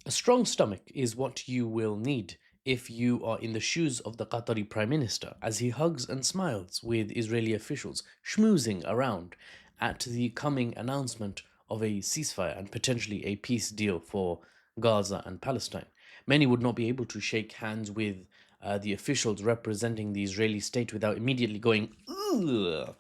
A strong stomach is what you will need if you are in the shoes of the Qatari Prime Minister as he hugs and smiles with Israeli officials, schmoozing around at the coming announcement of a ceasefire and potentially a peace deal for Gaza and Palestine. Many would not be able to shake hands with the officials representing the Israeli state without immediately going, ugh,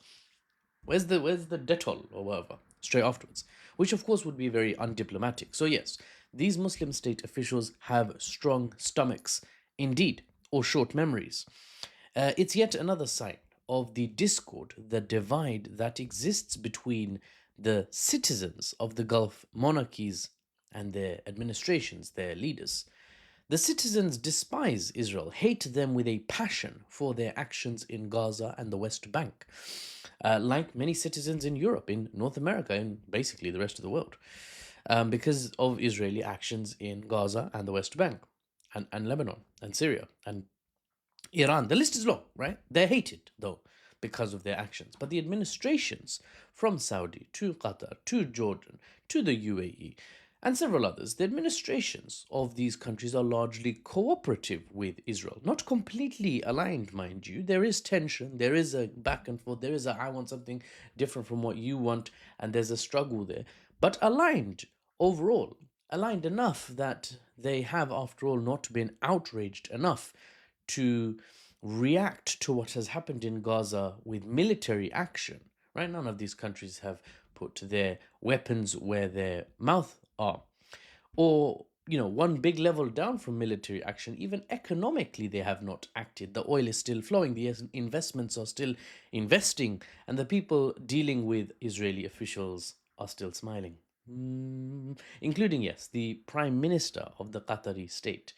where's the Dettol or whatever straight afterwards, which of course would be very undiplomatic. So yes, these Muslim state officials have strong stomachs indeed, or short memories. It's yet another sign of the discord, the divide that exists between the citizens of the Gulf monarchies and their administrations, their leaders. The citizens despise Israel, hate them with a passion for their actions in Gaza and the West Bank, like many citizens in Europe, in North America, and basically the rest of the world, because of Israeli actions in Gaza and the West Bank, and Lebanon, and Syria, and Iran. The list is long, right? They're hated, though, because of their actions. But the administrations from Saudi to Qatar to Jordan to the UAE and several others, the administrations of these countries are largely cooperative with Israel. Not completely aligned, mind you. There is tension, there is a back and forth, there is a I want something different from what you want, and there's a struggle there. But aligned overall, aligned enough that they have, after all, not been outraged enough to react to what has happened in Gaza with military action. Right? None of these countries have put their weapons where their mouth are. Or, one big level down from military action, even economically, they have not acted. The oil is still flowing, the investments are still investing, and the people dealing with Israeli officials are still smiling. Including, yes, the prime minister of the Qatari state.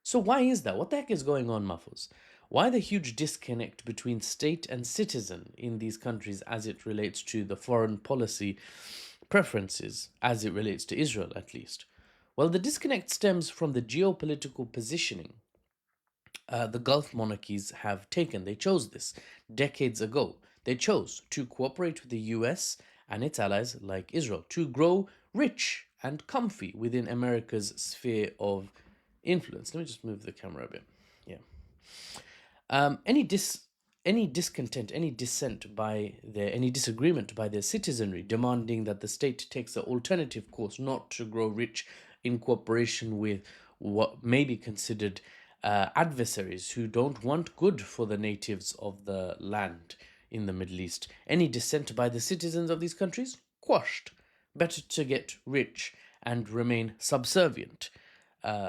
So why is that? What the heck is going on, Mahfouz? Why the huge disconnect between state and citizen in these countries as it relates to the foreign policy preferences, as it relates to Israel at least? Well, the disconnect stems from the geopolitical positioning the Gulf monarchies have taken. They chose this decades ago. They chose to cooperate with the US and its allies like Israel to grow rich and comfy within America's sphere of influence. Let me just move the camera a bit. Yeah. Any discontent, any dissent by any disagreement by their citizenry demanding that the state takes an alternative course, not to grow rich in cooperation with what may be considered adversaries who don't want good for the natives of the land in the Middle East. Any dissent by the citizens of these countries quashed. Better to get rich and remain subservient,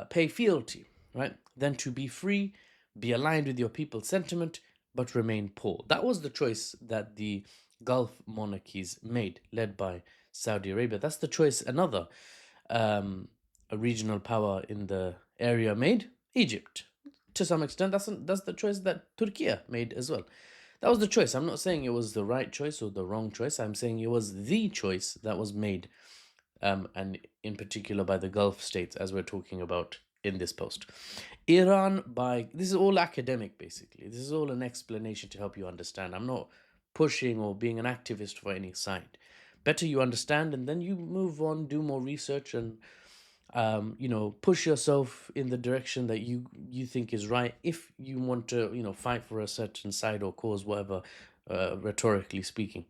pay fealty, right, than to be free, be aligned with your people's sentiment, but remain poor. That was the choice that the Gulf monarchies made, led by Saudi Arabia. That's the choice another a regional power in the area made, Egypt. To some extent, that's the choice that Turkey made as well. That was the choice. I'm not saying it was the right choice or the wrong choice. I'm saying it was the choice that was made, and in particular by the Gulf states, as we're talking about in this post. Iran, this is all academic basically. This is all an explanation to help you understand. I'm not pushing or being an activist for any side. Better you understand, and then you move on, do more research, and push yourself in the direction that you think is right. If you want to, fight for a certain side or cause, whatever, rhetorically speaking.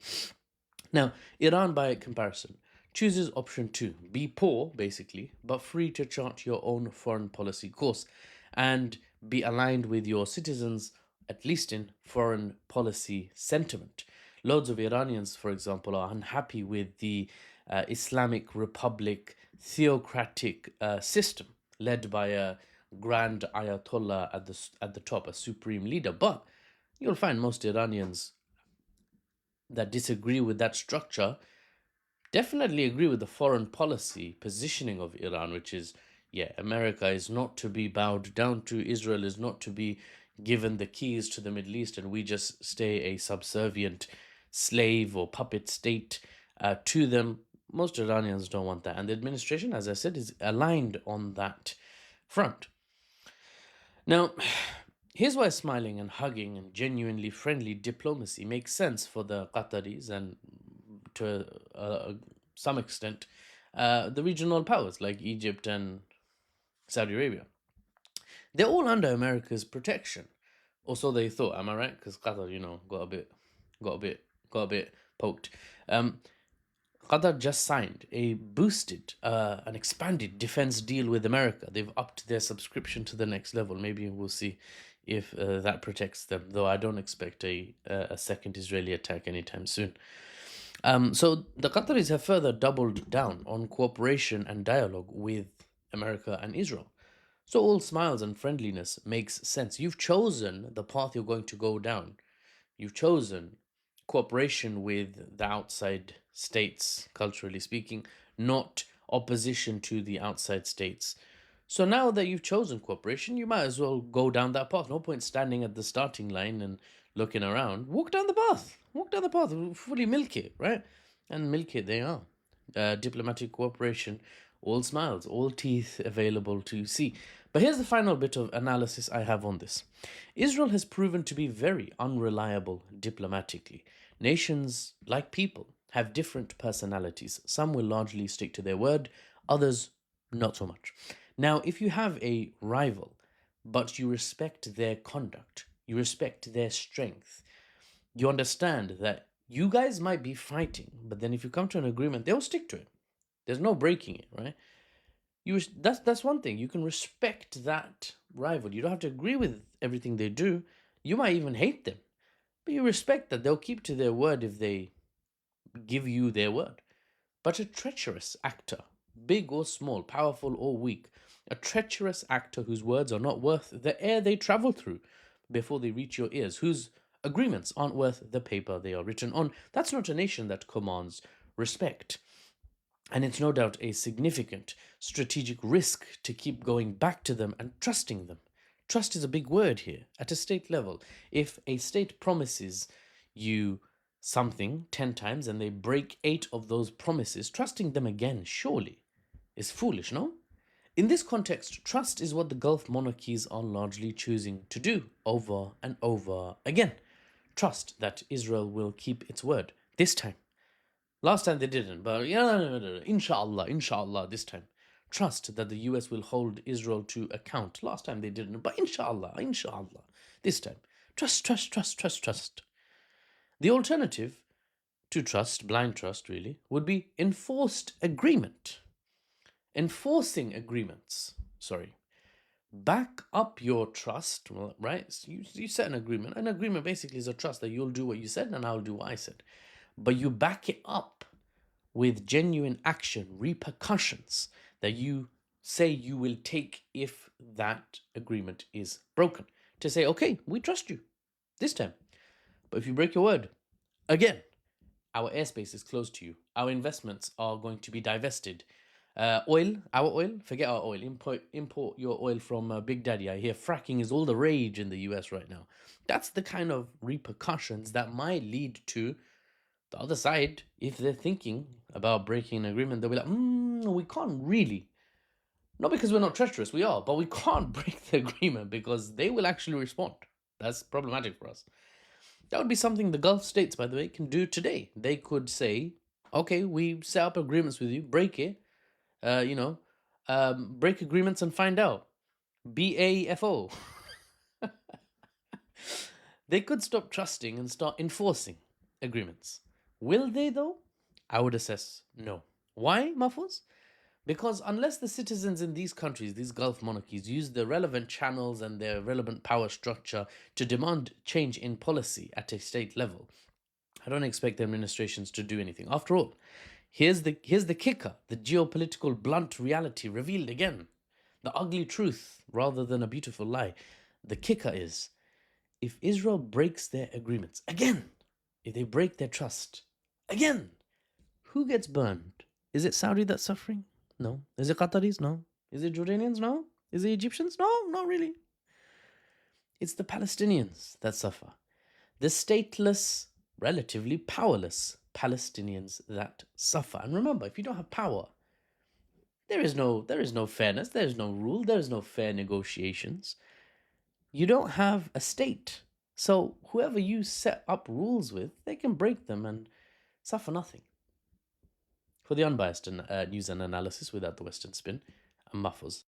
Now, Iran, by comparison, chooses option two: be poor, basically, but free to chart your own foreign policy course and be aligned with your citizens, at least in foreign policy sentiment. Loads of Iranians, for example, are unhappy with the Islamic Republic theocratic system led by a grand Ayatollah at the top, a supreme leader. But you'll find most Iranians that disagree with that structure definitely agree with the foreign policy positioning of Iran, which is, yeah, America is not to be bowed down to, Israel is not to be given the keys to the Middle East, and we just stay a subservient slave or puppet state to them. Most Iranians don't want that. And the administration, as I said, is aligned on that front. Now, here's why smiling and hugging and genuinely friendly diplomacy makes sense for the Qataris and to some extent the regional powers like Egypt and Saudi Arabia. They're all under America's protection, or so they thought. Am I right? Because Qatar, got a bit poked. Um, Qatar just signed a boosted, an expanded defense deal with America. They've upped their subscription to the next level. Maybe we'll see if that protects them. Though I don't expect a second Israeli attack anytime soon. So the Qataris have further doubled down on cooperation and dialogue with America and Israel. So all smiles and friendliness makes sense. You've chosen the path you're going to go down. You've chosen cooperation with the outside states, culturally speaking, not opposition to the outside states. So now that you've chosen cooperation, you might as well go down that path. No point standing at the starting line and looking around. Walk down the path. Walk down the path. Fully milk it, right? And milk it they are. Diplomatic cooperation, all smiles, all teeth available to see. But here's the final bit of analysis I have on this. Israel has proven to be very unreliable diplomatically. Nations, like people, have different personalities. Some will largely stick to their word, others not so much. Now, if you have a rival, but you respect their conduct, you respect their strength, you understand that you guys might be fighting, but then if you come to an agreement, they'll stick to it. There's no breaking it, right? That's one thing. You can respect that rival. You don't have to agree with everything they do. You might even hate them, but you respect that they'll keep to their word if they give you their word. But a treacherous actor, big or small, powerful or weak, a treacherous actor whose words are not worth the air they travel through before they reach your ears, whose agreements aren't worth the paper they are written on, that's not a nation that commands respect. And it's no doubt a significant strategic risk to keep going back to them and trusting them. Trust is a big word here at a state level. If a state promises you something 10 times and they break 8 of those promises, trusting them again, surely, is foolish, no? In this context, trust is what the Gulf monarchies are largely choosing to do over and over again. Trust that Israel will keep its word this time. Last time they didn't, but inshallah, inshallah, this time. Trust that the US will hold Israel to account. Last time they didn't, but inshallah, inshallah, this time. Trust, trust, trust, trust, trust. The alternative to trust, blind trust really, would be enforced agreement. Enforcing agreements. Sorry. Back up your trust, right? So you set an agreement. An agreement basically is a trust that you'll do what you said and I'll do what I said. But you back it up with genuine action, repercussions that you say you will take if that agreement is broken. To say, okay, we trust you this time. But if you break your word, again, our airspace is closed to you. Our investments are going to be divested. Our oil, forget our oil. Import your oil from Big Daddy. I hear fracking is all the rage in the US right now. That's the kind of repercussions that might lead to the other side. If they're thinking about breaking an agreement, they'll be like, we can't really. Not because we're not treacherous, we are, but we can't break the agreement because they will actually respond. That's problematic for us. That would be something the Gulf states, by the way, can do today. They could say, okay, we set up agreements with you, break it, break agreements and find out. BAFO. They could stop trusting and start enforcing agreements. Will they, though? I would assess no. Why, Mahfouz? Because unless the citizens in these countries, these Gulf monarchies, use the relevant channels and their relevant power structure to demand change in policy at a state level, I don't expect the administrations to do anything. After all, here's the kicker, the geopolitical blunt reality revealed again. The ugly truth rather than a beautiful lie. The kicker is, if Israel breaks their agreements again, if they break their trust again, who gets burned? Is it Saudi that's suffering? No. Is it Qataris? No. Is it Jordanians? No. Is it Egyptians? No, not really. It's the Palestinians that suffer. The stateless, relatively powerless Palestinians that suffer. And remember, if you don't have power, there is no fairness, there is no rule, there is no fair negotiations. You don't have a state. So whoever you set up rules with, they can break them and suffer nothing. For the unbiased news and analysis without the Western spin, I'm Mahfouz.